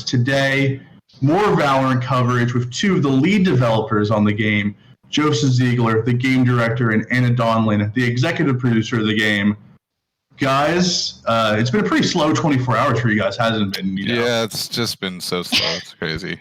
Today, more Valorant coverage with two of the lead developers on the game, Joseph Ziegler, the game director, and Anna Donlon, the executive producer of the game. Guys, it's been a pretty slow 24 hours for you guys, hasn't it been? You know? Yeah, it's just been so slow. It's crazy.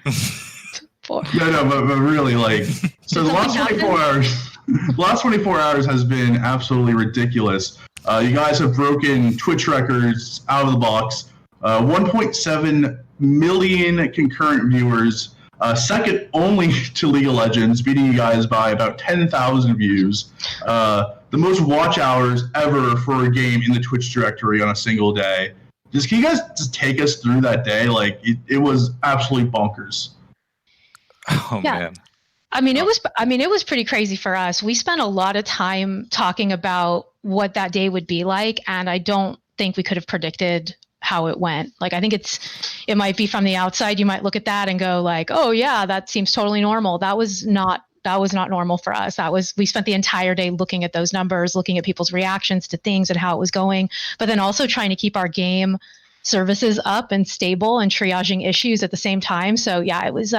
No, but really, like, so the last 24 hours has been absolutely ridiculous. You guys have broken Twitch records out of the box. 1.7 million concurrent viewers, second only to League of Legends, beating you guys by about 10,000 views. The most watch hours ever for a game in the Twitch directory on a single day. Can you guys just take us through that day? Like, it was absolutely bonkers. Oh, yeah. Man. I mean, it was pretty crazy for us. We spent a lot of time talking about what that day would be like, and I don't think we could have predicted how it went. Like, I think it might be from the outside, you might look at that and go like, oh yeah, that seems totally normal. That was not normal for us. We spent the entire day looking at those numbers, looking at people's reactions to things and how it was going, but then also trying to keep our game services up and stable and triaging issues at the same time. So yeah, it was,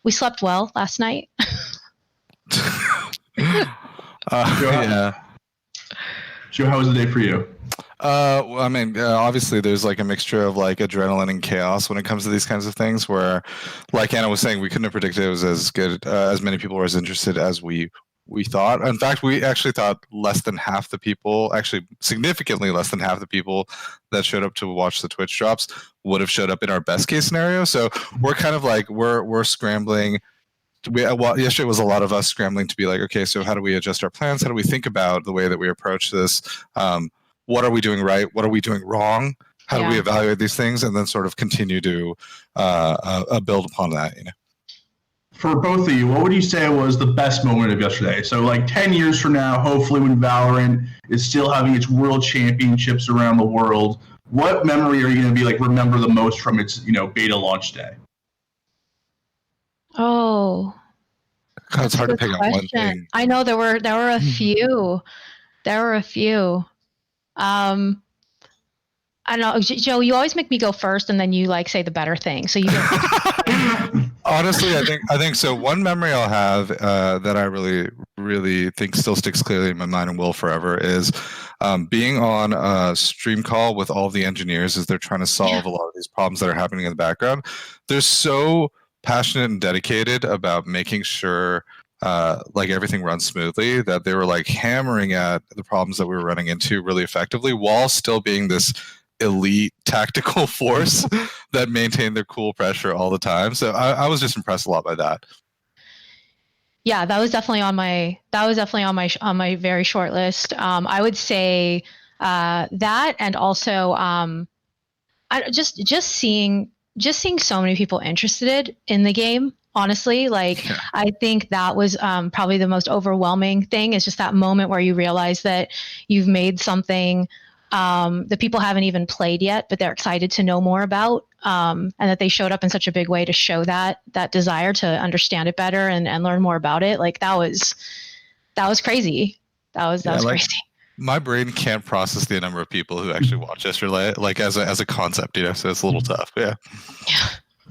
we slept well last night. Yeah. Joe, how was the day for you? I mean, obviously there's like a mixture of like adrenaline and chaos when it comes to these kinds of things where, like Anna was saying, we couldn't have predicted it was as good, as many people were as interested as we thought. In fact, we actually thought less than half the people, actually significantly less than half the people that showed up to watch the Twitch drops would have showed up in our best case scenario. So we're kind of like, we're scrambling. Yesterday was a lot of us scrambling to be like, okay, so how do we adjust our plans? How do we think about the way that we approach this? What are we doing right? What are we doing wrong? How do we evaluate these things? And then sort of continue to build upon that, you know? For both of you, what would you say was the best moment of yesterday? So like 10 years from now, hopefully when Valorant is still having its world championships around the world, what memory are you going to be like remember the most from its, beta launch day? Oh, it's hard to pick on one thing. I know there were a few. There were a few. I don't know, Joe, you always make me go first and then you like say the better thing. So you Honestly, I think so. One memory I'll have that I really, really think still sticks clearly in my mind and will forever is being on a stream call with all the engineers as they're trying to solve a lot of these problems that are happening in the background. They're so passionate and dedicated about making sure like everything runs smoothly, that they were like hammering at the problems that we were running into really effectively while still being this elite tactical force that maintained their cool pressure all the time. So I was just impressed a lot by that. Yeah, that was definitely on my very short list. I would say that, and also just seeing so many people interested in the game. Honestly, I think that was probably the most overwhelming thing, is just that moment where you realize that you've made something that people haven't even played yet, but they're excited to know more about, and that they showed up in such a big way to show that desire to understand it better and learn more about it. Like that was crazy. That was crazy. My brain can't process the number of people who actually watch yesterday, like as a concept, so it's a little tough. Yeah.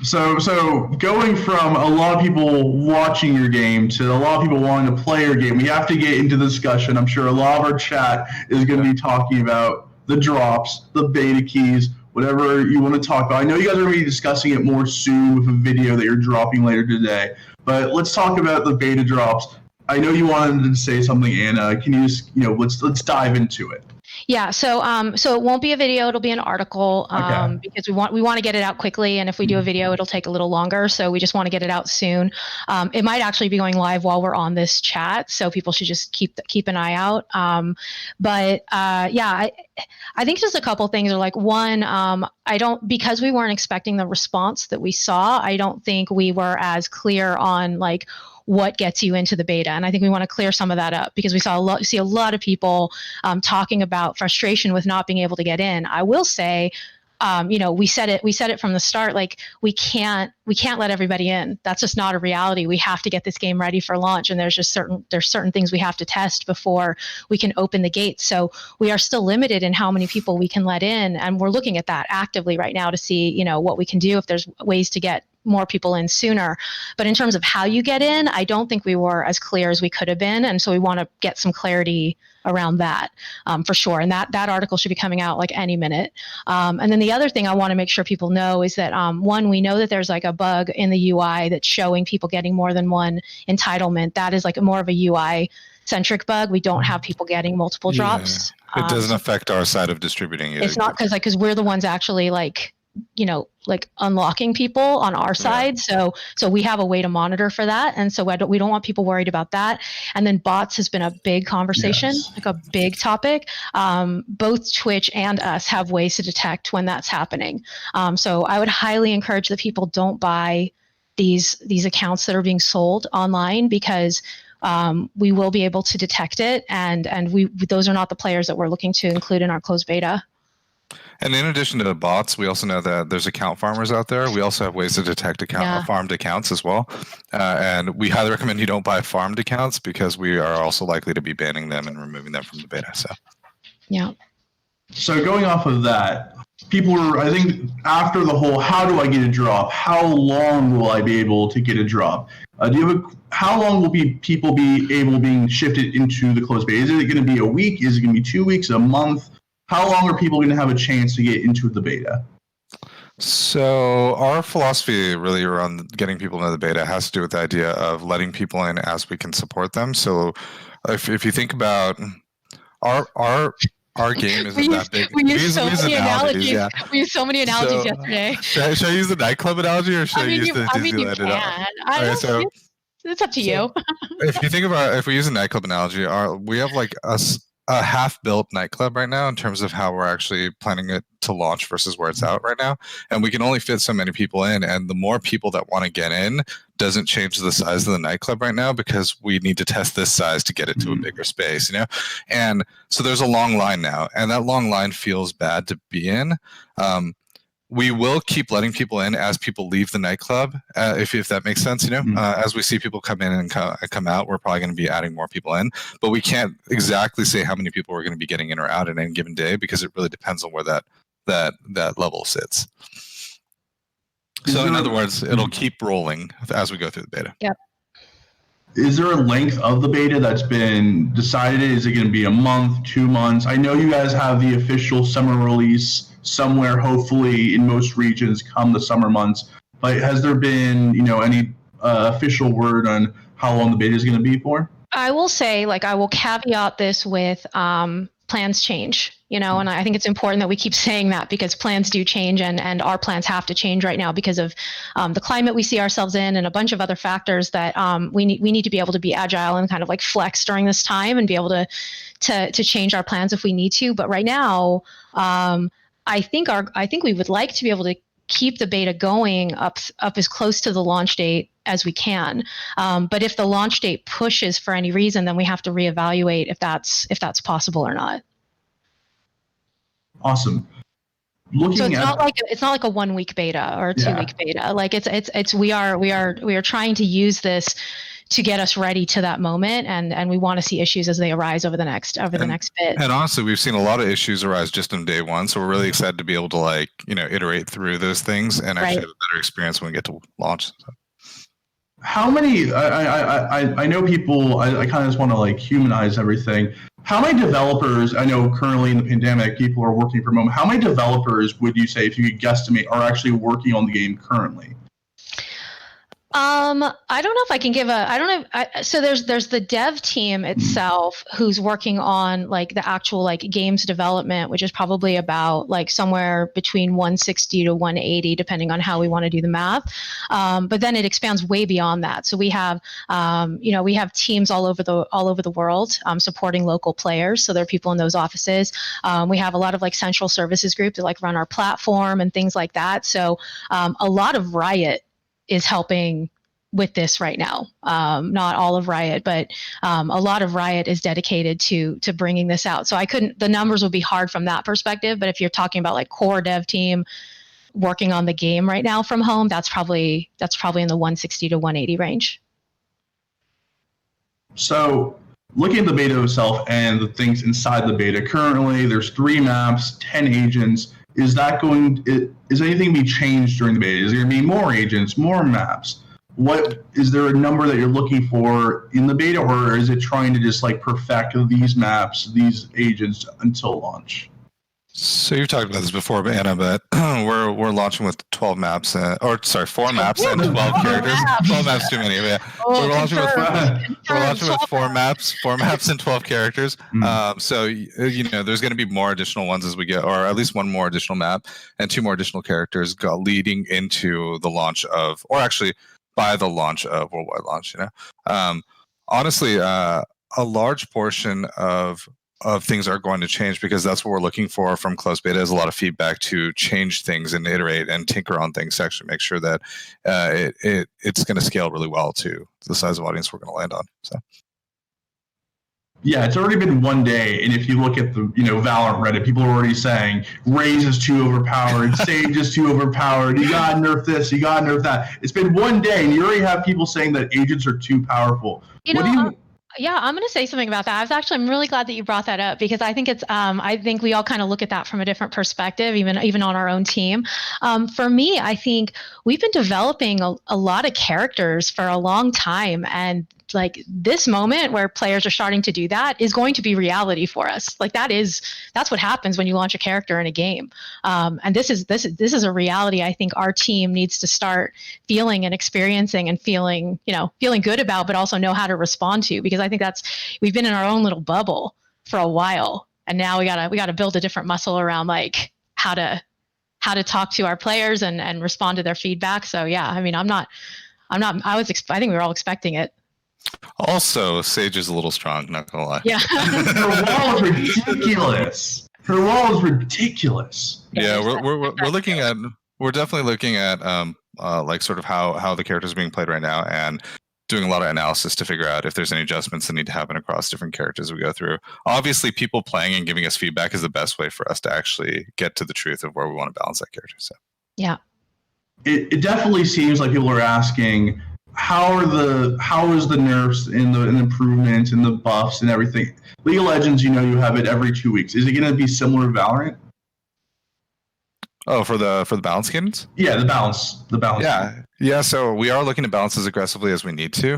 So going from a lot of people watching your game to a lot of people wanting to play your game, we have to get into the discussion. I'm sure a lot of our chat is going to be talking about the drops, the beta keys, whatever you want to talk about. I know you guys are going to be discussing it more soon with a video that you're dropping later today, but let's talk about the beta drops. I know you wanted to say something, Anna. Can you just, let's dive into it. Yeah, so it won't be a video, it'll be an article, because we want to get it out quickly, and if we do a video, it'll take a little longer, so we just want to get it out soon. It might actually be going live while we're on this chat, so people should just keep an eye out. I think just a couple things are like, one, because we weren't expecting the response that we saw, I don't think we were as clear on like what gets you into the beta. And I think we want to clear some of that up, because we see a lot of people talking about frustration with not being able to get in. I will say we said it from the start, like we can't let everybody in. That's just not a reality. We have to get this game ready for launch, and there's certain things we have to test before we can open the gates. So we are still limited in how many people we can let in, and we're looking at that actively right now to see, what we can do, if there's ways to get more people in sooner. But in terms of how you get in, I don't think we were as clear as we could have been, and so we want to get some clarity around that for sure. And that article should be coming out like any minute. And then the other thing I want to make sure people know is that one, we know that there's like a bug in the UI that's showing people getting more than one entitlement. That is like more of a UI centric bug. We don't have people getting multiple drops. It doesn't affect our side of distributing it. It's not because we're the ones actually like unlocking people on our side. So we have a way to monitor for that. And so we don't want people worried about that. And then bots has been a big conversation, like a big topic. Both Twitch and us have ways to detect when that's happening. So I would highly encourage that people don't buy these accounts that are being sold online, because we will be able to detect it. And those are not the players that we're looking to include in our closed beta. And in addition to the bots, we also know that there's account farmers out there. We also have ways to detect farmed accounts as well. And we highly recommend you don't buy farmed accounts, because we are also likely to be banning them and removing them from the beta. So going off of that, people were, I think, after the whole, how do I get a drop? How long will I be able to get a drop? How long will people be able being shifted into the closed beta? Is it going to be a week? Is it going to be 2 weeks, a month? How long are people going to have a chance to get into the beta? So our philosophy really around getting people into the beta has to do with the idea of letting people in as we can support them. So if you think about our game isn't that big. We use so many analogies. Yeah. We used so many analogies yesterday. Should I use the nightclub analogy, or should I use the Disneyland? It's up to you. If we use a nightclub analogy, we have like a half-built nightclub right now in terms of how we're actually planning it to launch versus where it's out right now. And we can only fit so many people in. And the more people that want to get in doesn't change the size of the nightclub right now, because we need to test this size to get it to a bigger space, And so there's a long line now, and that long line feels bad to be in. We will keep letting people in as people leave the nightclub, if that makes sense. As we see people come in and come out, we're probably going to be adding more people in, but we can't exactly say how many people we're going to be getting in or out in any given day, because it really depends on where that level sits. So in other words, it'll keep rolling as we go through the beta. Yep. Is there a length of the beta that's been decided? Is it going to be a month, 2 months? I know you guys have the official summer release somewhere, hopefully in most regions come the summer months. But has there been, any official word on how long the beta is going to be for? I will say, I will caveat this with plans change, and I think it's important that we keep saying that, because plans do change, and our plans have to change right now because of the climate we see ourselves in, and a bunch of other factors that we need to be able to be agile and kind of like flex during this time and be able to change our plans if we need to. But right now, I think we would like to be able to keep the beta going up as close to the launch date as we can. But if the launch date pushes for any reason, then we have to reevaluate if that's possible or not. Awesome. It's not like a 1 week beta or a 2 week beta. Like we are trying to use this to get us ready to that moment, and we want to see issues as they arise over the next bit. And honestly, we've seen a lot of issues arise just on day one, so we're really excited to be able to iterate through those things and actually have a better experience when we get to launch. So. How many? I know people. I kind of just want to humanize everything. How many developers? I know currently in the pandemic, people are working from home. How many developers would you say, if you could guesstimate, are actually working on the game currently? I don't know if I can give so there's the dev team itself who's working on the actual games development, which is probably about somewhere between 160 to 180, depending on how we want to do the math. But then it expands way beyond that. So we have, we have teams all over the world, supporting local players. So there are people in those offices. We have a lot of central services groups that run our platform and things like that. So, a lot of Riot is helping with this right now. Not all of Riot, but a lot of Riot is dedicated to bringing this out. So the numbers would be hard from that perspective. But if you're talking about like core dev team working on the game right now from home, that's probably in the 160 to 180 range. So looking at the beta itself and the things inside the beta, currently there's 3 maps, 10 agents. Is anything be changed during the beta? Is there going to be more agents, more maps? Is there a number that you're looking for in the beta, or is it trying to just like perfect these maps, these agents until launch? So you've talked about this before, Anna, but we're launching with 12 maps, 4 maps and 12 characters. 12 maps too many. Yeah. We're launching with 4 maps and 12 characters. So there's going to be more additional ones as we get, or at least 1 more additional map and 2 more additional characters leading into the launch of, or actually by the launch of worldwide launch. Honestly, a large portion of things are going to change, because that's what we're looking for from closed beta, is a lot of feedback to change things and iterate and tinker on things to actually make sure that it's going to scale really well to the size of audience we're going to land on. So. Yeah, it's already been 1 day, and if you look at the VALORANT Reddit, people are already saying Raze is too overpowered, Sage is too overpowered, you gotta nerf this, you gotta nerf that. It's been 1 day, and you already have people saying that agents are too powerful. Yeah, I'm going to say something about that. I'm really glad that you brought that up, because I think I think we all kind of look at that from a different perspective, even on our own team. For me, I think we've been developing a lot of characters for a long time, and like this moment where players are starting to do that is going to be reality for us. Like that's what happens when you launch a character in a game. And this is a reality I think our team needs to start feeling and experiencing and feeling good about, but also know how to respond to, because I think we've been in our own little bubble for a while, and now we gotta build a different muscle around like how to talk to our players and respond to their feedback. So yeah, I mean, I think we were all expecting it. Also, Sage is a little strong, not gonna lie. Yeah. Her wall is ridiculous. Yeah, we're definitely looking at like sort of how the characters are being played right now, and doing a lot of analysis to figure out if there's any adjustments that need to happen across different characters we go through. Obviously, people playing and giving us feedback is the best way for us to actually get to the truth of where we want to balance that character. So yeah, it definitely seems like people are asking, how is the nerfs and the improvements and the buffs and everything? League of Legends, you have it every 2 weeks. Is it going to be similar to VALORANT? Oh, for the balance cadence? Yeah, the balance. Yeah. So we are looking to balance as aggressively as we need to,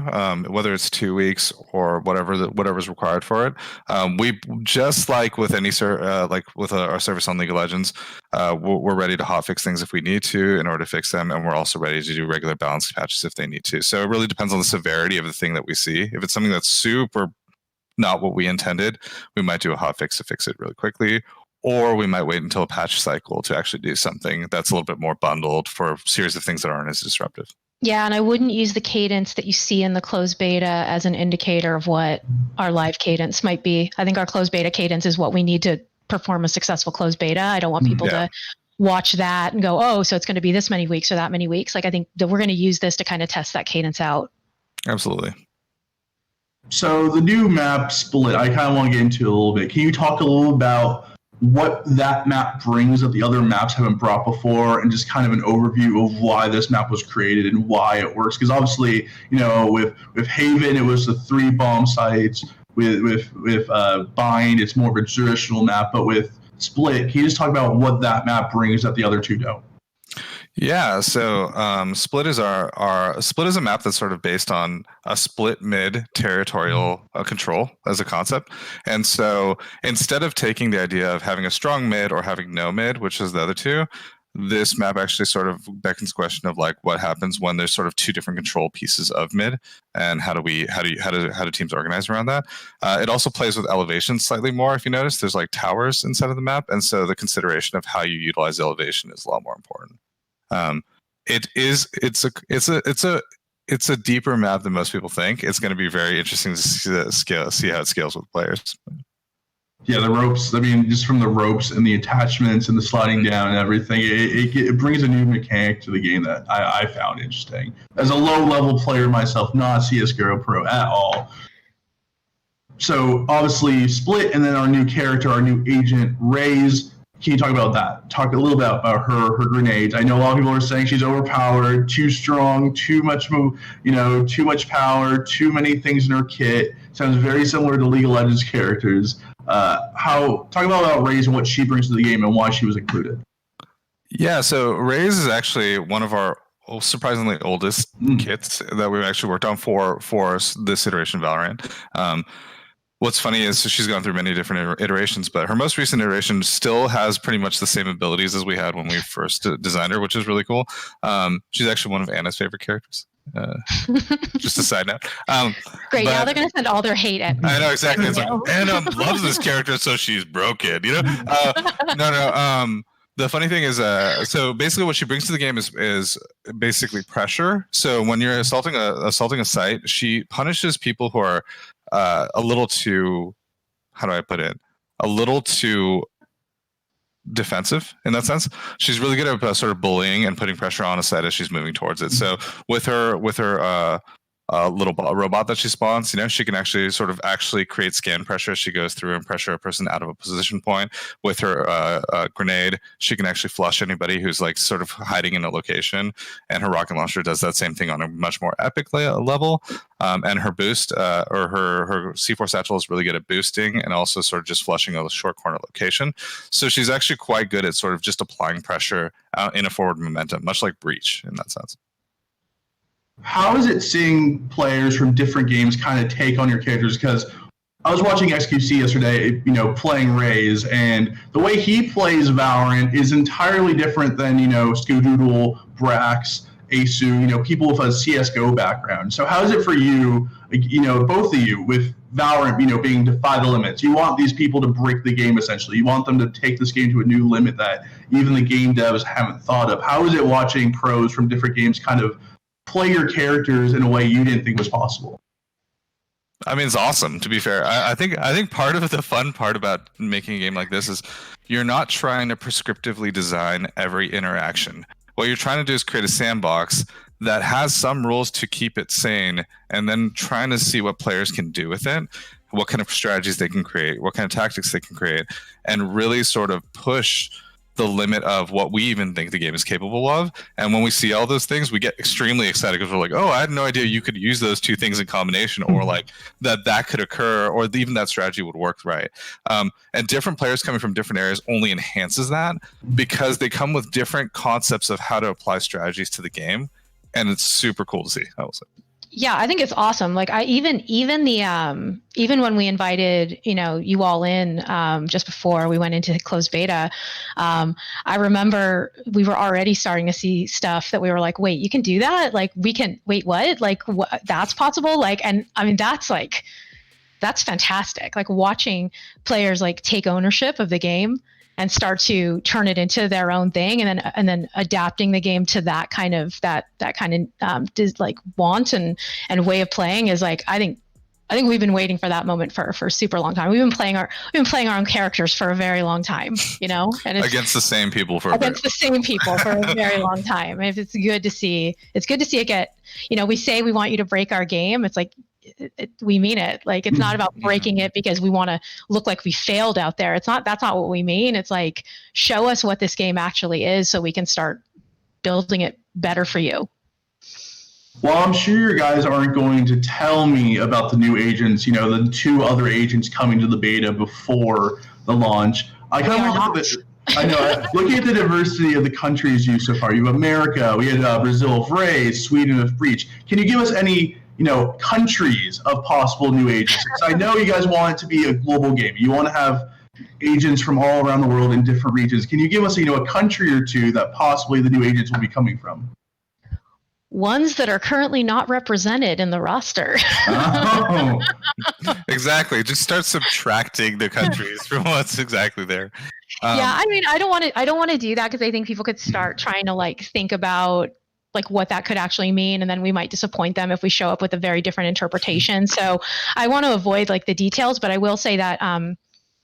whether it's 2 weeks or whatever's required for it. We just like with any our service on League of Legends, we're ready to hotfix things if we need to in order to fix them, and we're also ready to do regular balance patches if they need to. So it really depends on the severity of the thing that we see. If it's something that's super not what we intended, we might do a hotfix to fix it really quickly. Or we might wait until a patch cycle to actually do something that's a little bit more bundled for a series of things that aren't as disruptive. Yeah, and I wouldn't use the cadence that you see in the closed beta as an indicator of what our live cadence might be. I think our closed beta cadence is what we need to perform a successful closed beta. I don't want people to watch that and go, oh, so it's going to be this many weeks or that many weeks. Like, I think that we're going to use this to kind of test that cadence out. Absolutely. So the new map Split, I kind of want to get into a little bit. Can you talk a little about what that map brings that the other maps haven't brought before, and just kind of an overview of why this map was created and why it works? Because obviously, with Haven, it was the 3 bomb sites. With Bind, it's more of a traditional map. But with Split, can you just talk about what that map brings that the other 2 don't? Yeah, so Split is Split is a map that's sort of based on a split mid territorial control as a concept. And so instead of taking the idea of having a strong mid or having no mid, which is the other 2, this map actually sort of beckons the question of like what happens when there's sort of 2 different control pieces of mid, and how do teams organize around that? It also plays with elevation slightly more. If you notice, there's like towers inside of the map, and so the consideration of how you utilize elevation is a lot more important. It's a deeper map than most people think. It's going to be very interesting to see how it scales with players. Yeah, the ropes. I mean, just from the ropes and the attachments and the sliding down and everything, it brings a new mechanic to the game that I found interesting. As a low-level player myself, not a CSGO pro at all. So, obviously, Split, and then our new character, our new agent, Raze. Can you talk about that? Talk a little bit about her grenades. I know a lot of people are saying she's overpowered, too strong, too much power, too many things in her kit. Sounds very similar to League of Legends characters. Talk about Raze and what she brings to the game and why she was included. Yeah, so Raze is actually one of our surprisingly oldest kits that we've actually worked on for this iteration of Valorant. What's funny is she's gone through many different iterations, but her most recent iteration still has pretty much the same abilities as we had when we first designed her, which is really cool. She's actually one of Anna's favorite characters. Just a side note. Great. Now they're going to send all their hate at me. I know, exactly. It's like, Anna loves this character, so she's broken. No. The funny thing is, so basically what she brings to the game is basically pressure. So when you're assaulting a site, she punishes people who are a little too, how do I put it? A little too defensive in that sense. She's really good at sort of bullying and putting pressure on a site as she's moving towards it. So with her little robot that she spawns, she can actually create scan pressure as she goes through and pressure a person out of a position point. With her grenade, she can actually flush anybody who's like sort of hiding in a location, and her rocket launcher does that same thing on a much more epic level. And her boost or her C4 satchel is really good at boosting and also sort of just flushing a short corner location. So she's actually quite good at sort of just applying pressure in a forward momentum, much like Breach in that sense. How is it seeing players from different games kind of take on your characters? Because I was watching XQC yesterday, playing Raze, and the way he plays Valorant is entirely different than, Skoodoodle, Brax, Asu, people with a CSGO background. So how is it for you, both of you, with Valorant, being defy the limits? You want these people to break the game, essentially. You want them to take this game to a new limit that even the game devs haven't thought of. How is it watching pros from different games kind of play your characters in a way you didn't think was possible? I mean, it's awesome, to be fair. I think part of the fun part about making a game like this is you're not trying to prescriptively design every interaction. What you're trying to do is create a sandbox that has some rules to keep it sane, and then trying to see what players can do with it, what kind of strategies they can create, what kind of tactics they can create, and really sort of push the limit of what we even think the game is capable of. And when we see all those things, we get extremely excited because we're like, oh, I had no idea you could use those two things in combination, or like that could occur, or even that strategy would work right. And different players coming from different areas only enhances that, because they come with different concepts of how to apply strategies to the game. And it's super cool to see, I will say. Yeah, I think it's awesome. Like even when we invited, you all in just before we went into closed beta, I remember we were already starting to see stuff that we were like, wait, you can do that? Like wait, what? Like what, that's possible? Like, and I mean, that's fantastic. Like watching players like take ownership of the game and start to turn it into their own thing, and then adapting the game to that kind of like want and way of playing is like, I think we've been waiting for that moment for a super long time. We've been playing our own characters for a very long time, and it's against the same people for a very long time. If it's good to see it get, we say we want you to break our game. It's like, we mean it. Like, it's not about breaking it because we want to look like we failed out there. That's not what we mean. It's like, show us what this game actually is so we can start building it better for you. Well, I'm sure you guys aren't going to tell me about the new agents, the two other agents coming to the beta before the launch. I kind of want to I know. Looking at the diversity of the countries used so far, you have America, we had Brazil of Raze, Sweden of Breach. Can you give us any countries of possible new agents? Because I know you guys want it to be a global game. You want to have agents from all around the world in different regions. Can you give us, a country or two that possibly the new agents will be coming from? Ones that are currently not represented in the roster. Oh. Exactly. Just start subtracting the countries from what's exactly there. Yeah, I mean, I don't want to do that, because I think people could start trying to like think about like what that could actually mean, and then we might disappoint them if we show up with a very different interpretation. So I want to avoid like the details, but I will say that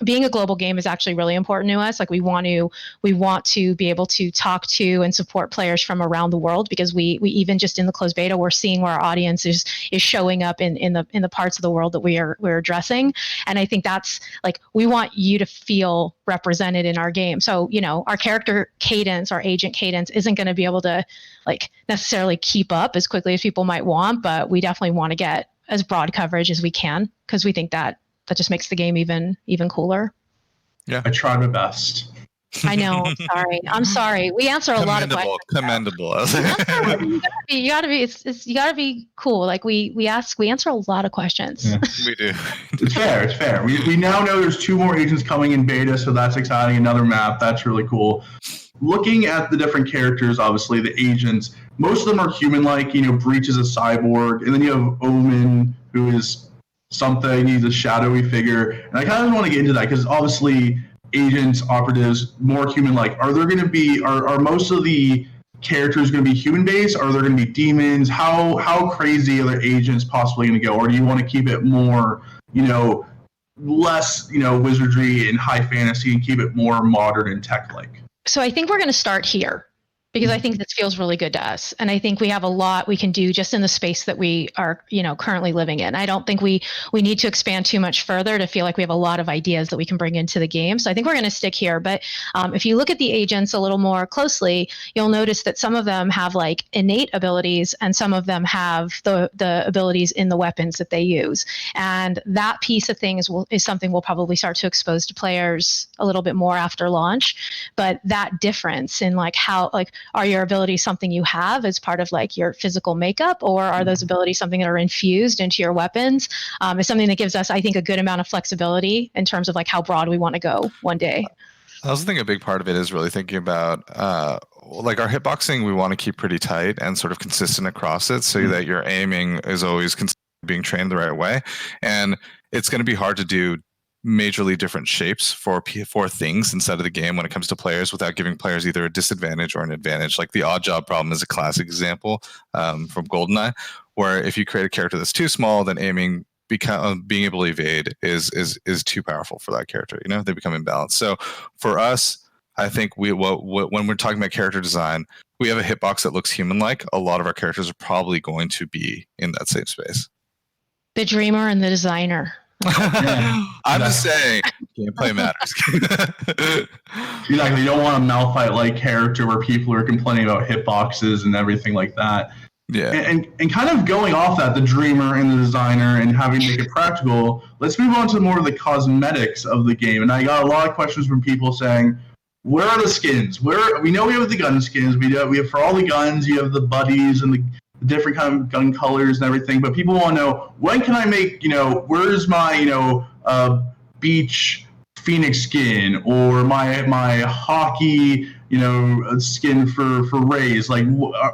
being a global game is actually really important to us. Like we want to be able to talk to and support players from around the world, because we even just in the closed beta, we're seeing where our audience is showing up in the parts of the world that we're addressing. And I think that's like, we want you to feel represented in our game. So, our character cadence, our agent cadence isn't going to be able to like necessarily keep up as quickly as people might want, but we definitely want to get as broad coverage as we can, because we think that just makes the game even cooler. Yeah, I tried my best. I know. I'm sorry. We answer a lot of questions. Commendable. You gotta be cool. Like we answer a lot of questions. Yeah. We do. It's fair. We now know there's 2 more agents coming in beta, so that's exciting. Another map. That's really cool. Looking at the different characters, obviously the agents, most of them are human-like. Breach is a cyborg, and then you have Omen, who is something. He's a shadowy figure, and I kind of want to get into that because obviously agents, operatives, more human-like. Are there going to be are most of the characters going to be human-based? Are there going to be demons? How crazy are the agents possibly going to go? Or do you want to keep it more, less, wizardry and high fantasy, and keep it more modern and tech-like? So I think we're going to start here, because I think this feels really good to us. And I think we have a lot we can do just in the space that we are, currently living in. I don't think we need to expand too much further to feel like we have a lot of ideas that we can bring into the game. So I think we're going to stick here. But if you look at the agents a little more closely, you'll notice that some of them have like innate abilities, and some of them have the abilities in the weapons that they use. And that piece of things is something we'll probably start to expose to players a little bit more after launch. But that difference in like how, like, are your abilities something you have as part of like your physical makeup, or are those abilities something that are infused into your weapons? Is something that gives us, I think, a good amount of flexibility in terms of like how broad we want to go one day. I also think a big part of it is really thinking about like our hitboxing. We want to keep pretty tight and sort of consistent across it, so that your aiming is always being trained the right way. And it's going to be hard to do majorly different shapes for things inside of the game when it comes to players without giving players either a disadvantage or an advantage. Like the odd job problem is a classic example from GoldenEye, where if you create a character that's too small, then aiming being able to evade is too powerful for that character. They become imbalanced. So for us, I think when we're talking about character design, we have a hitbox that looks human-like. A lot of our characters are probably going to be in that same space. The dreamer and the designer. I'm just saying, gameplay matters. Exactly. You don't want a Malphite-like character where people are complaining about hitboxes and everything like that. Yeah. And kind of going off that, the dreamer and the designer and having to make it practical, let's move on to more of the cosmetics of the game. And I got a lot of questions from people saying, where are the skins? We know we have the gun skins. We have for all the guns, you have the buddies and the different kind of gun colors and everything, but people want to know, when can I make, where's my, beach Phoenix skin, or my hockey, skin for Rays? Like,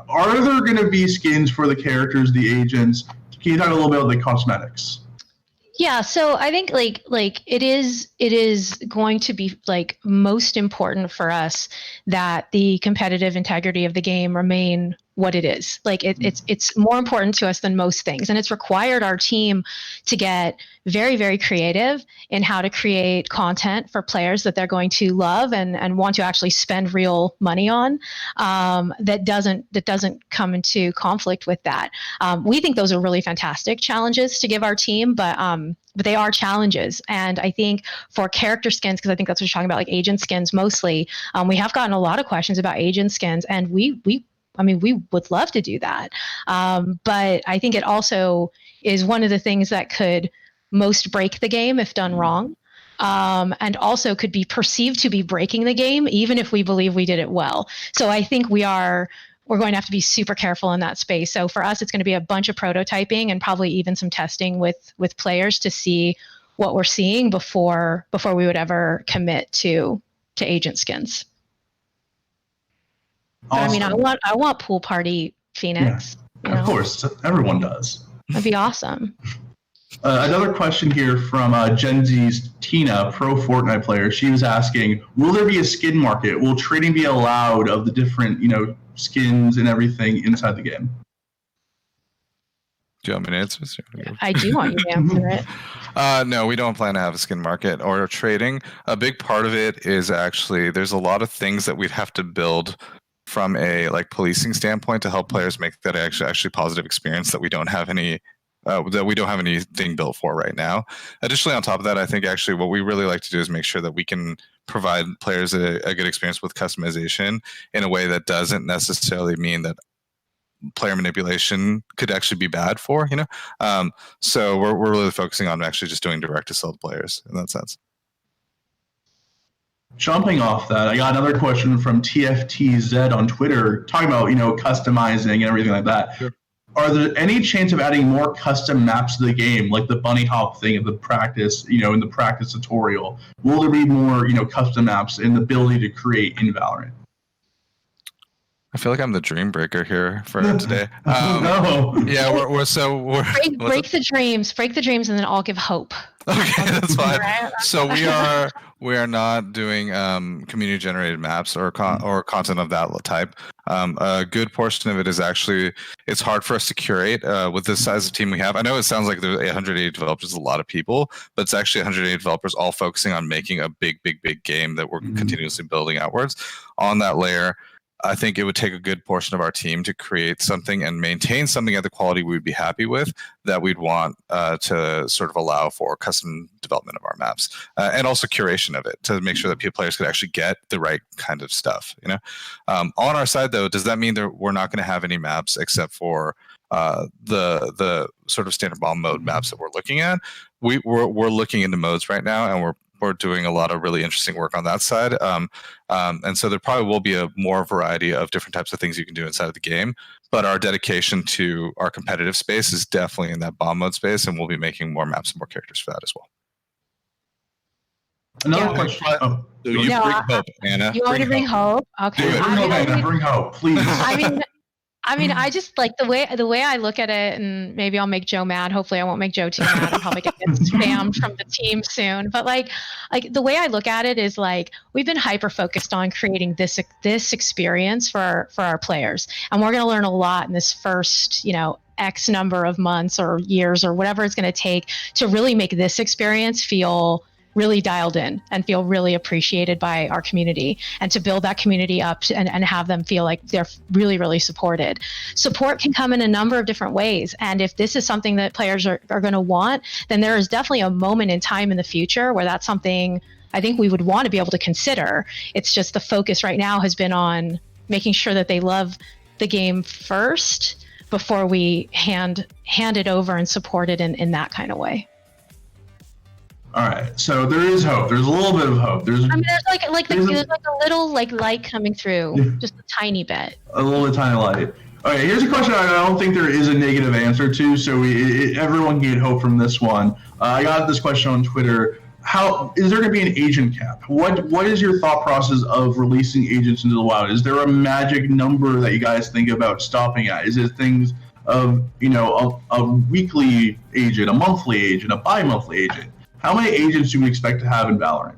are there going to be skins for the characters, the agents? Can you talk a little bit about the cosmetics? Yeah, so I think like it is going to be like most important for us that the competitive integrity of the game remain what it is. Like it's more important to us than most things, and it's required our team to get very, very creative in how to create content for players that they're going to love and want to actually spend real money on, that doesn't come into conflict with that. We think those are really fantastic challenges to give our team, but they are challenges. And I think for character skins, because I think that's what you're talking about, like agent skins mostly, we have gotten a lot of questions about agent skins, and we would love to do that. But I think it also is one of the things that could most break the game if done wrong, and also could be perceived to be breaking the game, even if we believe we did it well. So I think we're going to have to be super careful in that space. So for us, it's going to be a bunch of prototyping and probably even some testing with players to see what we're seeing before we would ever commit to agent skins. Awesome. But, I want pool party Phoenix. Yeah, of course, everyone does. That'd be awesome. Another question here from Gen Z's Tina, pro Fortnite player. She was asking, will there be a skin market? Will trading be allowed of the different, skins and everything inside the game? Do you want me to answer this? I do want you to answer it. No, we don't plan to have a skin market or trading. A big part of it is actually there's a lot of things that we'd have to build from a like policing standpoint to help players make that actually positive experience that we don't have anything built for right now. Additionally, on top of that, I think actually what we really like to do is make sure that we can provide players a good experience with customization in a way that doesn't necessarily mean that player manipulation could actually be bad for, so we're really focusing on actually just doing direct to sell to players in that sense. Jumping off that, I got another question from TFTZ on Twitter talking about, customizing and everything like that. Sure. Are there any chance of adding more custom maps to the game, like the bunny hop thing in the practice, in the practice tutorial? Will there be more, custom maps and the ability to create in Valorant? I feel like I'm the dream breaker here for today. No. Yeah, we're break the dreams, and then I'll give hope. Okay, that's fine. So we are not doing community generated maps or content of that type. A good portion of it is actually it's hard for us to curate with the size of team we have. I know it sounds like there's 180 developers, a lot of people, but it's actually 180 developers all focusing on making a big game that we're continuously building outwards. On that layer, I think it would take a good portion of our team to create something and maintain something at the quality we'd be happy with that we'd want to sort of allow for custom development of our maps and also curation of it to make sure that players could actually get the right kind of stuff. On our side, though, does that mean that we're not going to have any maps except for the sort of standard bomb mode maps that we're looking at? We're looking into modes right now, and we're doing a lot of really interesting work on that side. And so there probably will be a more variety of different types of things you can do inside of the game. But our dedication to our competitive space is definitely in that bomb mode space, and we'll be making more maps and more characters for that as well. Another question. So you bring hope, Anna. You want me to bring hope? Okay. Bring hope, please. I mean, I just like the way I look at it, and maybe I'll make Joe mad. Hopefully I won't make Joe too mad. I'll probably get spammed from the team soon. But like the way I look at it is like we've been hyper focused on creating this experience for our players, and we're going to learn a lot in this first, X number of months or years or whatever it's going to take to really make this experience feel really dialed in and feel really appreciated by our community, and to build that community up and have them feel like they're really, really supported. Support can come in a number of different ways. And if this is something that players are going to want, then there is definitely a moment in time in the future where that's something I think we would want to be able to consider. It's just the focus right now has been on making sure that they love the game first before we hand it over and support it in that kind of way. All right, so there is hope. There's a little bit of hope. There's like a little light coming through, just a tiny bit. A little tiny light. Okay, here's a question I don't think there is a negative answer to, so everyone can get hope from this one. I got this question on Twitter. How is there going to be an agent cap? What is your thought process of releasing agents into the wild? Is there a magic number that you guys think about stopping at? Is it things of a weekly agent, a monthly agent, a bi-monthly agent? How many agents do we expect to have in Valorant?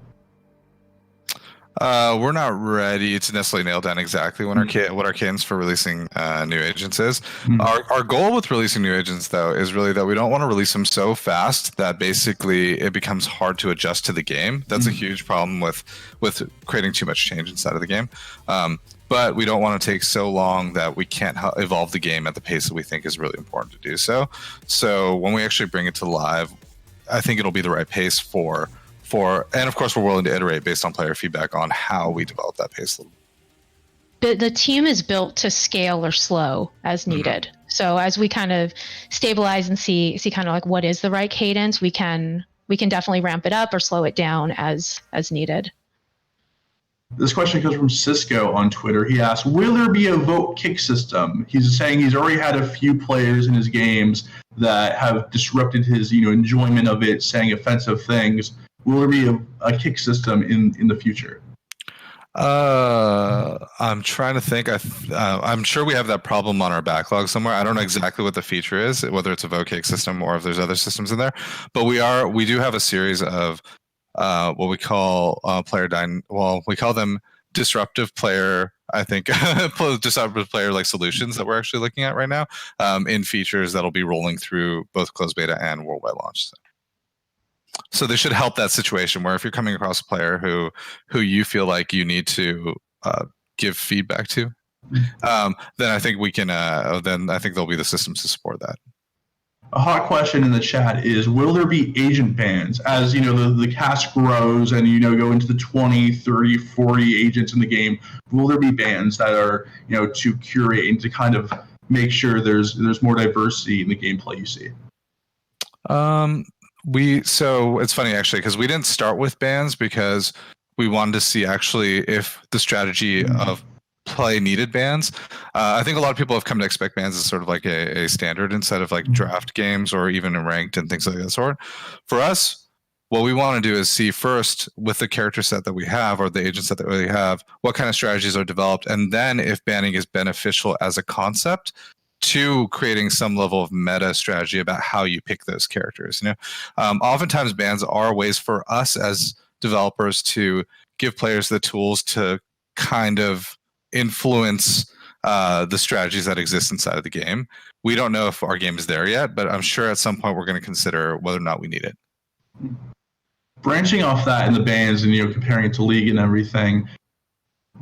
We're not ready to necessarily nail down exactly what our cadence for releasing new agents is. Our goal with releasing new agents, though, is really that we don't want to release them so fast that basically it becomes hard to adjust to the game. That's a huge problem with creating too much change inside of the game. But we don't want to take so long that we can't evolve the game at the pace that we think is really important to do so. So when we actually bring it to live, I think it'll be the right pace for, and of course we're willing to iterate based on player feedback on how we develop that pace. But the team is built to scale or slow as needed. So as we kind of stabilize and see kind of like what is the right cadence, we can definitely ramp it up or slow it down as needed. This question comes from Cisco on Twitter. He asked, will there be a vote kick system? He's saying he's already had a few players in his games that have disrupted his enjoyment of it, saying offensive things. Will there be a kick system in the future? I'm trying to think. I'm sure we have that problem on our backlog somewhere. I don't know exactly what the feature is, whether it's a vote kick system or if there's other systems in there. But we do have a series of what we call we call them disruptive player I think just out of player like solutions that we're actually looking at right now in features that'll be rolling through both closed beta and worldwide launch. So they should help that situation where if you're coming across a player who you feel like you need to give feedback to, then I think we can. Then I think there'll be the systems to support that. A hot question in the chat is, will there be agent bans as the cast grows and go into the 20, 30, 40 agents in the game? Will there be bans that are to curate and to kind of make sure there's more diversity in the gameplay you see? So it's funny actually because we didn't start with bans because we wanted to see actually if the strategy of play needed bans. I think a lot of people have come to expect bans as sort of like a standard instead of like draft games or even ranked and things like that sort. For us, what we want to do is see first with the character set that we have or the agent set that we have, what kind of strategies are developed, and then if banning is beneficial as a concept to creating some level of meta strategy about how you pick those characters. Oftentimes bans are ways for us as developers to give players the tools to kind of influence the strategies that exist inside of the game. We don't know if our game is there yet, but I'm sure at some point we're going to consider whether or not we need it. Branching off that in the bans and comparing it to League and everything,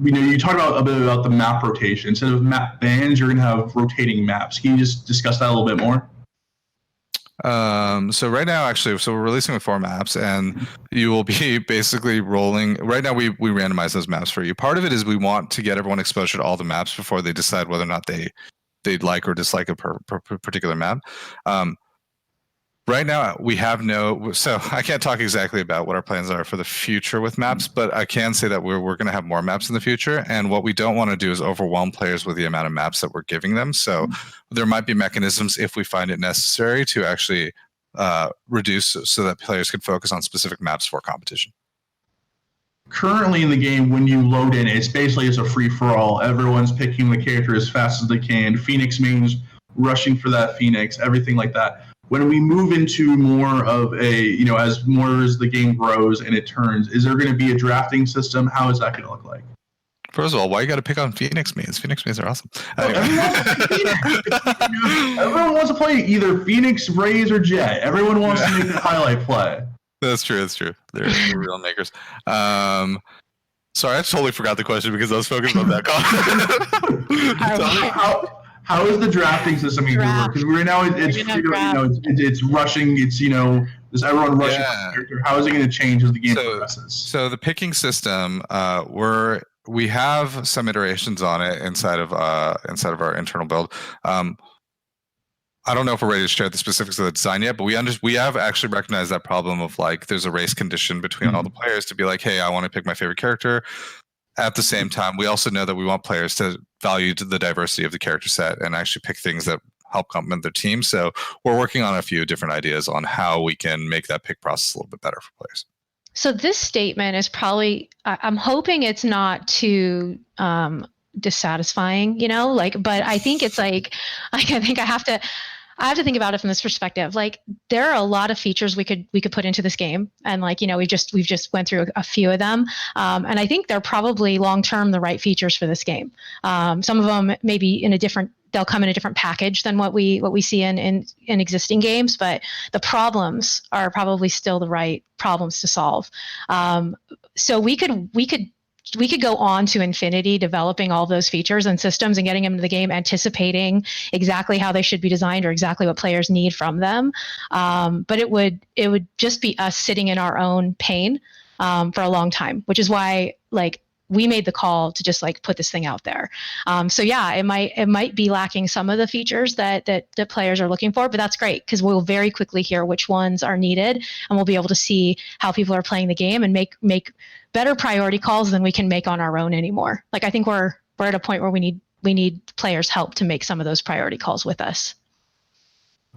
you talked a bit about the map rotation. Instead of map bans, you're going to have rotating maps. Can you just discuss that a little bit more? So right now, actually, we're releasing with 4 maps, and you will be basically rolling. Right now, we randomize those maps for you. Part of it is we want to get everyone exposure to all the maps before they decide whether or not they'd like or dislike a particular map. Right now, we have so I can't talk exactly about what our plans are for the future with maps, but I can say that we're going to have more maps in the future. And what we don't want to do is overwhelm players with the amount of maps that we're giving them. So there might be mechanisms if we find it necessary to actually reduce so that players can focus on specific maps for competition. Currently in the game, when you load in, it's a free-for-all. Everyone's picking the character as fast as they can. Phoenix means rushing for that Phoenix, everything like that. When we move into more of as the game grows and it turns, is there going to be a drafting system? How is that going to look like? First of all, why you got to pick on Phoenix mains? Phoenix mains are awesome. Everyone wants to play either Phoenix, Raze, or Jet. Everyone wants to make the highlight play. That's true. They're real makers. Sorry, I totally forgot the question because I was focused on that comment. How is the drafting system going to work? Because right now it's rushing. It's there's everyone rushing. Yeah. How is it going to change as the game progresses? So the picking system, we have some iterations on it inside of our internal build. I don't know if we're ready to share the specifics of the design yet, but we have actually recognized that problem of like there's a race condition between all the players to be like, hey, I want to pick my favorite character. At the same time, we also know that we want players to value the diversity of the character set and actually pick things that help complement their team. So we're working on a few different ideas on how we can make that pick process a little bit better for players. So this statement is probably, I'm hoping it's not too dissatisfying, but I think it's I think I have to think about it from this perspective. Like there are a lot of features we could put into this game, and we've just went through a few of them, and I think they're probably long term the right features for this game. Some of them maybe they'll come in a different package than what we see in existing games, but the problems are probably still the right problems to solve. So we could go on to infinity developing all those features and systems and getting them into the game, anticipating exactly how they should be designed or exactly what players need from them. But it would just be us sitting in our own pain for a long time, which is why we made the call to just put this thing out there. So yeah, it might be lacking some of the features that players are looking for, but that's great because we'll very quickly hear which ones are needed, and we'll be able to see how people are playing the game and make better priority calls than we can make on our own anymore. I think we're at a point where we need players' help to make some of those priority calls with us.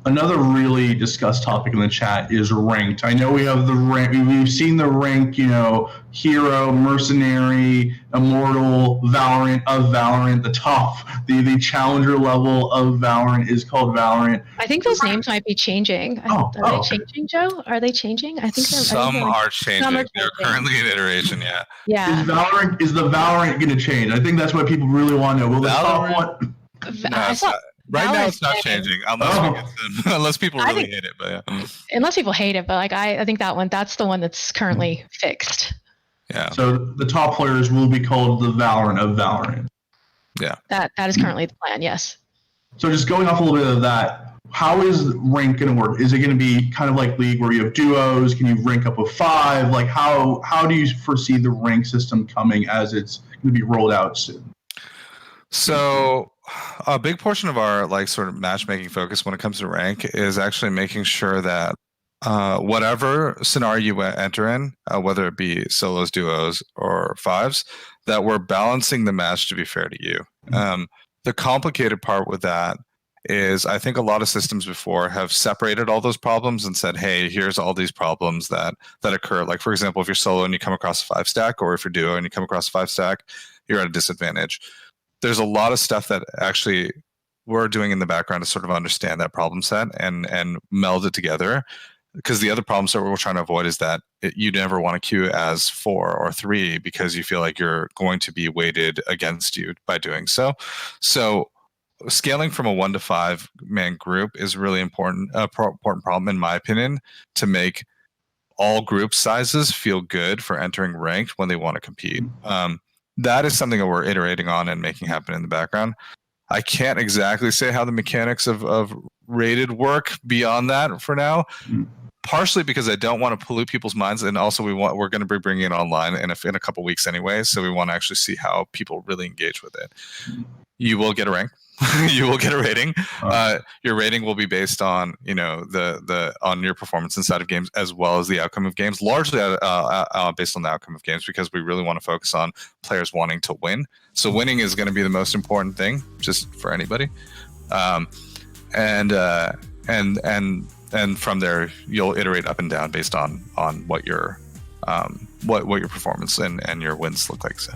Another really discussed topic in the chat is ranked. I know we have the rank. We've seen the rank, hero, mercenary, immortal, Valorant. The top, the challenger level of Valorant is called Valorant. I think those names might be changing. Are they changing, Joe? Are they changing? I think some are changing. They're currently in iteration. Yeah. Yeah. Is the Valorant going to change? I think that's what people really want to know. Will the top one? Right now, it's not changing unless people really hate it. But yeah. Unless people hate it, but I think that's the one that's currently fixed. Yeah. So the top players will be called the Valorant of Valorant. Yeah. That is currently the plan. Yes. So just going off a little bit of that, how is rank going to work? Is it going to be kind of like League where you have duos? Can you rank up of 5? Like how do you foresee the rank system coming as it's going to be rolled out soon? So a big portion of our sort of matchmaking focus when it comes to rank is actually making sure that whatever scenario you enter in, whether it be solos, duos, or 5s, that we're balancing the match to be fair to you. The complicated part with that is I think a lot of systems before have separated all those problems and said, hey, here's all these problems that occur. Like, for example, if you're solo and you come across a 5 stack, or if you're duo and you come across a 5 stack, you're at a disadvantage. There's a lot of stuff that actually we're doing in the background to sort of understand that problem set and meld it together. Because the other problems that we're trying to avoid is that you never want to queue as 4 or 3 because you feel like you're going to be weighted against you by doing so. So scaling from a 1 to 5 man group is really important problem in my opinion to make all group sizes feel good for entering ranked when they want to compete. That is something that we're iterating on and making happen in the background. I can't exactly say how the mechanics of rated work beyond that for now, partially because I don't want to pollute people's minds, and also we're going to be bringing it online in a couple weeks anyway, so we want to actually see how people really engage with it. You will get a rank. You will get a rating. Your rating will be based on on your performance inside of games as well as the outcome of games, largely based on the outcome of games, because we really want to focus on players wanting to win. So winning is going to be the most important thing, just for anybody. And from there you'll iterate up and down based on what your performance and your wins look like. So.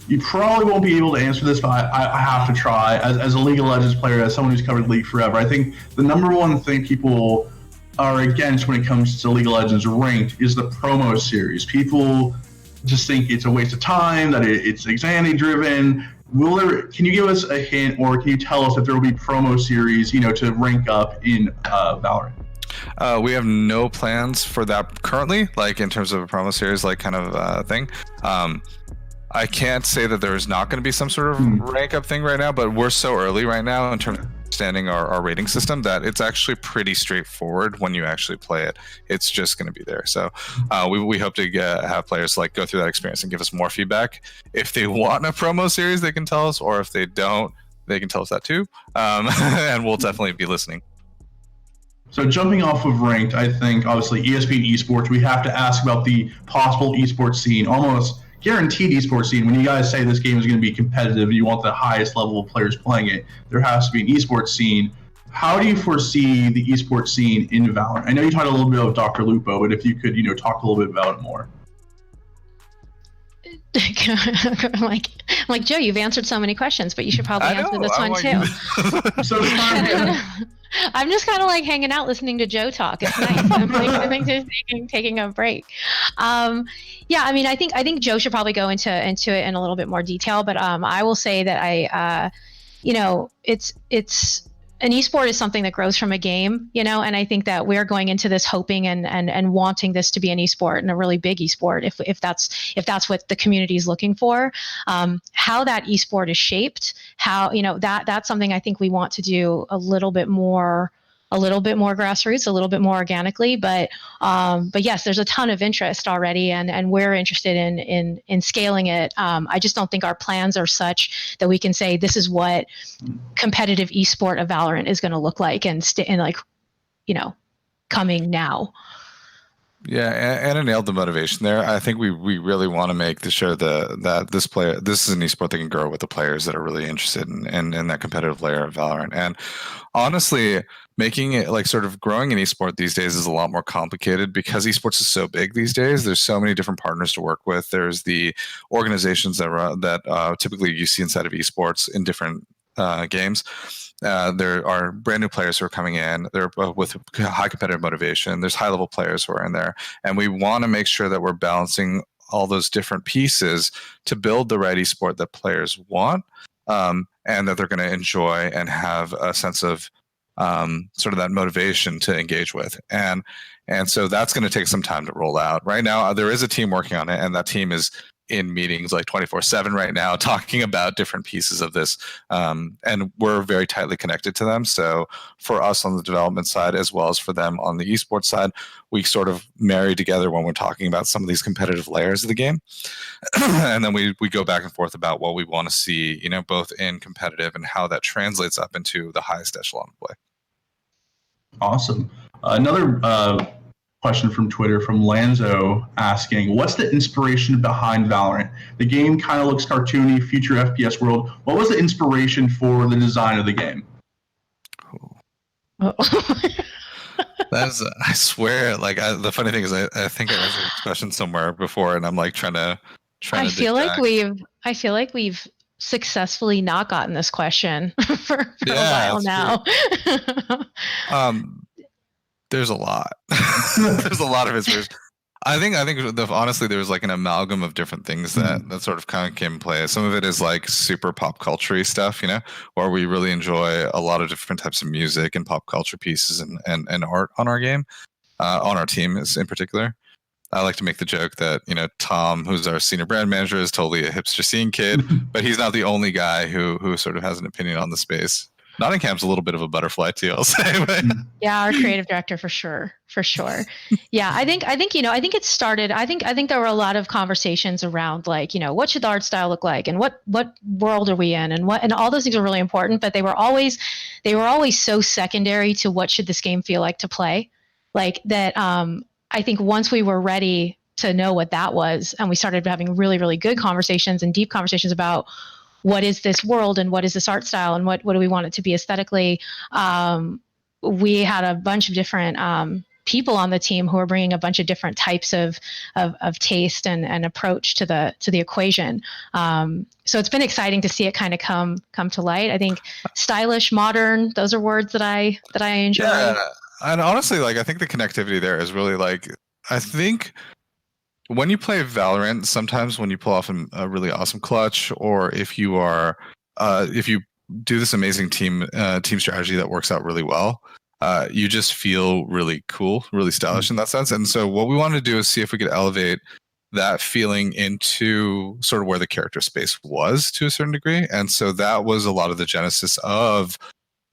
You probably won't be able to answer this, but I have to try. As a League of Legends player, as someone who's covered League forever, I think the number one thing people are against when it comes to League of Legends ranked is the promo series. People just think it's a waste of time, that it's exam driven. Can you give us a hint, or can you tell us if there will be promo series, to rank up in Valorant? We have no plans for that currently, in terms of a promo series, kind of thing. I can't say that there is not going to be some sort of rank up thing right now, but we're so early right now in terms of understanding our rating system that it's actually pretty straightforward when you actually play it. It's just going to be there. So we hope to have players go through that experience and give us more feedback. If they want a promo series, they can tell us, or if they don't, they can tell us that too. And we'll definitely be listening. So jumping off of ranked, I think obviously ESPN Esports, we have to ask about the possible esports scene, almost guaranteed esports scene. When you guys say this game is going to be competitive, you want the highest level of players playing it, there has to be an esports scene. How do you foresee the esports scene in Valorant? I know you talked a little bit about Dr. Lupo, but if you could, talk a little bit about it more. I'm like, Joe, you've answered so many questions, but you should probably answer this one too. So I'm just kind of hanging out listening to Joe talk. It's nice. I think just taking a break. Yeah, I mean, I think Joe should probably go into it in a little bit more detail, but I will say that it's an esport is something that grows from a game, and I think that we're going into this hoping and wanting this to be an esport, and a really big esport if that's what the community is looking for. How that esport is shaped, how that's something I think we want to do a little bit more grassroots, a little bit more organically, but yes, there's a ton of interest already, and we're interested in scaling it. I just don't think our plans are such that we can say this is what competitive esport of Valorant is going to look like and coming now. Yeah, Anna nailed the motivation there. I think we really want to make sure that this is an esport that can grow with the players that are really interested in that competitive layer of Valorant. And honestly, making it like sort of growing an esport these days is a lot more complicated because esports is so big these days. There's so many different partners to work with. There's the organizations that typically you see inside of esports in different games. There are brand new players who are coming in. They're with high competitive motivation. There's high level players who are in there, and we want to make sure that we're balancing all those different pieces to build the right esport that players want, and that they're going to enjoy and have a sense of sort of that motivation to engage with. And so that's going to take some time to roll out. Right now, there is a team working on it, and that team is in meetings like 24/7 right now, talking about different pieces of this. And we're very tightly connected to them. So for us on the development side, as well as for them on the esports side, we sort of marry together when we're talking about some of these competitive layers of the game. And then we go back and forth about what we want to see, both in competitive and how that translates up into the highest echelon of play. Awesome. Another question from Twitter from Lanzo asking, what's the inspiration behind Valorant? The game kind of looks cartoony, future FPS world. What was the inspiration for the design of the game? Oh. That's, I swear, like the funny thing is I think I answered this question somewhere before, and I'm like trying to I feel like we've successfully not gotten this question for a while now. There's a lot. There's a lot of inspiration. I think honestly there was like an amalgam of different things that sort of kind of came in play. Some of it is like super pop culture-y stuff, where we really enjoy a lot of different types of music and pop culture pieces and art on our game, on our team in particular. I like to make the joke that, Tom, who's our senior brand manager, is totally a hipster scene kid, but he's not the only guy who sort of has an opinion on the space. Nottingham's a little bit of a butterfly too, I'll say. Yeah, our creative director for sure. Yeah, I think it started. I think there were a lot of conversations around like, what should the art style look like, and what world are we in, and all those things are really important, but they were always so secondary to what should this game feel like to play, like that. I think once we were ready to know what that was, and we started having really, really good conversations and deep conversations about what is this world and what is this art style and what do we want it to be aesthetically. We had a bunch of different people on the team who are bringing a bunch of different types of taste and approach to the equation. So it's been exciting to see it kind of come to light. I think stylish, modern, those are words that I enjoy. Yeah, and honestly, like I think the connectivity there is really like, I think when you play Valorant, sometimes when you pull off a really awesome clutch, or if you do this amazing team strategy that works out really well, you just feel really cool, really stylish in that sense. And so what we wanted to do is see if we could elevate that feeling into sort of where the character space was to a certain degree. And so that was a lot of the genesis of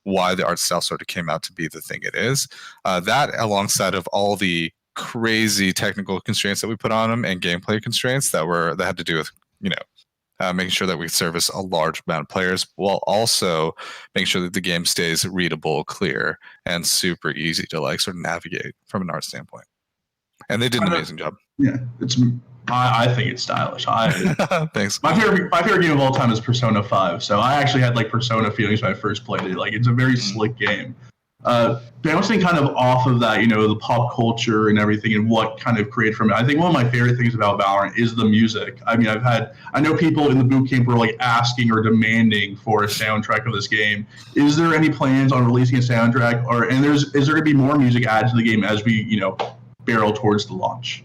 why the art style sort of came out to be the thing it is. That alongside of all the crazy technical constraints that we put on them and gameplay constraints that had to do with making sure that we service a large amount of players while also making sure that the game stays readable, clear, and super easy to like sort of navigate from an art standpoint. And they did an amazing job. Yeah, I think it's stylish. Thanks. My favorite game of all time is Persona 5. So I actually had like Persona feelings when I first played it. Like it's a very slick game. Bouncing kind of off of that, the pop culture and everything and what kind of created from it. I think one of my favorite things about Valorant is the music. I mean, I know people in the boot camp were like asking or demanding for a soundtrack of this game. Is there any plans on releasing a soundtrack, is there going to be more music added to the game as we, barrel towards the launch?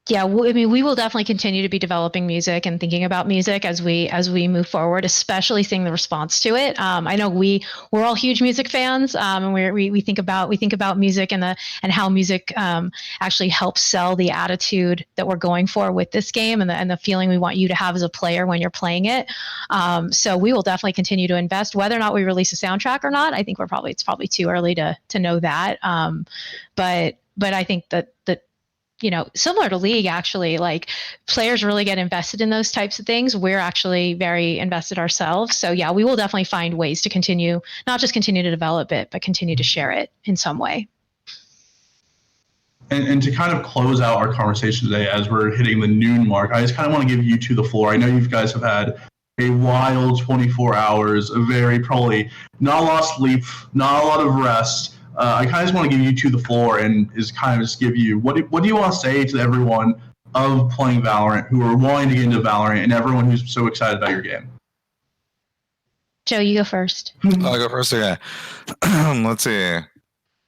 Yeah, we will definitely continue to be developing music and thinking about music as we move forward, especially seeing the response to it. I know we're all huge music fans, and we think about music and how music actually helps sell the attitude that we're going for with this game and the feeling we want you to have as a player when you're playing it. So we will definitely continue to invest. Whether or not we release a soundtrack or not, I think it's probably too early to know that. But I think that similar to League, actually, like players really get invested in those types of things. We're actually very invested ourselves. So yeah, we will definitely find ways to not just continue to develop it, but continue to share it in some way. And to kind of close out our conversation today as we're hitting the noon mark, I just kind of want to give you two the floor. I know you guys have had a wild 24 hours, a very probably not a lot of sleep, not a lot of rest. I kind of just want to give you two the floor and is kind of just give you, what do you want to say to everyone of playing Valorant, who are wanting to get into Valorant, and everyone who's so excited about your game? Joe, you go first. I'll go first. Okay. Let's see.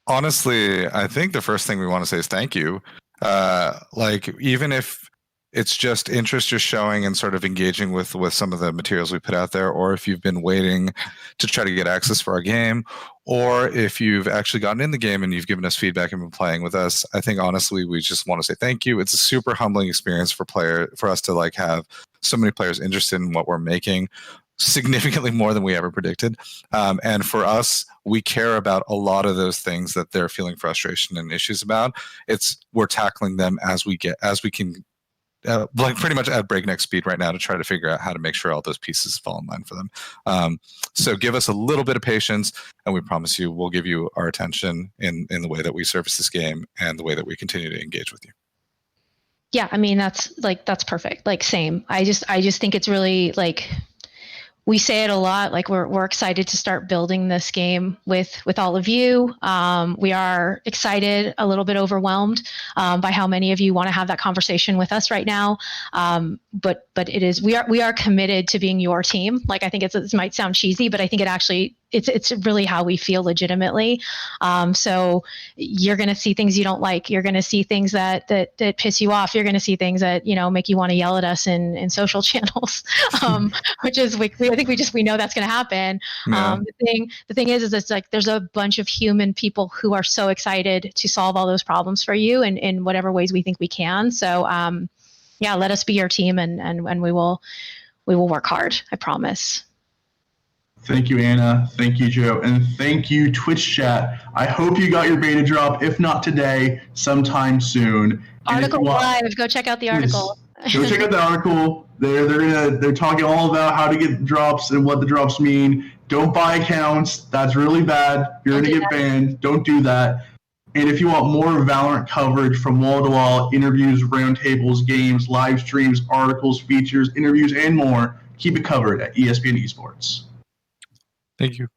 Honestly, I think the first thing we want to say is thank you. Like, even if it's just interest you're showing and sort of engaging with some of the materials we put out there, or if you've been waiting to try to get access for our game, or if you've actually gotten in the game and you've given us feedback and been playing with us, I think honestly we just want to say thank you. It's a super humbling experience for us to like have so many players interested in what we're making, significantly more than we ever predicted. And for us, we care about a lot of those things that they're feeling frustration and issues about. We're tackling them as we can, like pretty much at breakneck speed right now to try to figure out how to make sure all those pieces fall in line for them. So give us a little bit of patience, and we promise you we'll give you our attention in the way that we service this game and the way that we continue to engage with you. Yeah, I mean, that's perfect. Like, same. I just think it's really like, we say it a lot, like we're excited to start building this game with all of you. We are excited, a little bit overwhelmed by how many of you want to have that conversation with us right now. But it is, we are committed to being your team. Like, I think it might sound cheesy, but I think it's really how we feel legitimately. So you're going to see things you don't like. You're going to see things that piss you off. You're going to see things that, make you want to yell at us in social channels, which is, I think we know that's going to happen. Yeah. The thing is it's like, there's a bunch of human people who are so excited to solve all those problems for you in whatever ways we think we can. So, yeah, let us be your team and we will work hard. I promise. Thank you, Anna. Thank you, Joe. And thank you, Twitch chat. I hope you got your beta drop. If not today, sometime soon. Article live. Go check out the article. Go check out the article. They're talking all about how to get drops and what the drops mean. Don't buy accounts. That's really bad. You're going to get banned. Don't do that. And if you want more Valorant coverage from wall-to-wall, interviews, roundtables, games, live streams, articles, features, interviews, and more, keep it covered at ESPN Esports. Thank you.